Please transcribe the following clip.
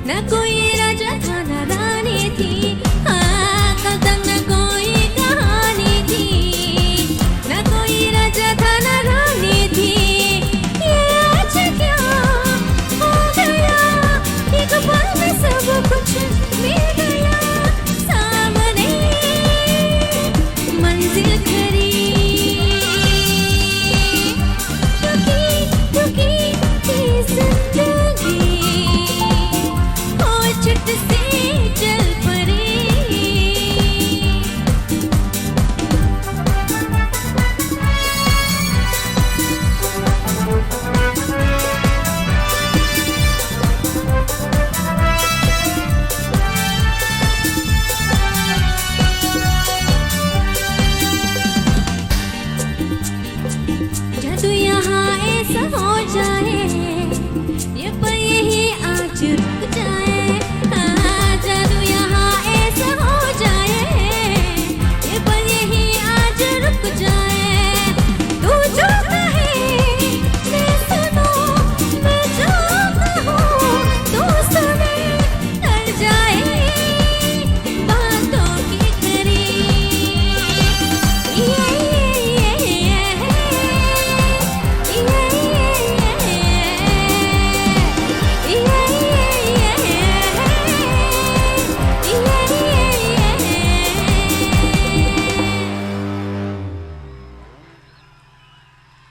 न कोई राजा था न रानी थी, हाँ कल तक न कोई कहानी थी, न कोई राजा था न रानी थी। ये आज क्या हो गया, एक पल में सब कुछ मिल गया, सामने मंजिल खड़ी, दुखी दुखी थी जिंदगी, झट से चल पड़े। जादू यहाँ ऐसा हो जाए, ये पर यही आज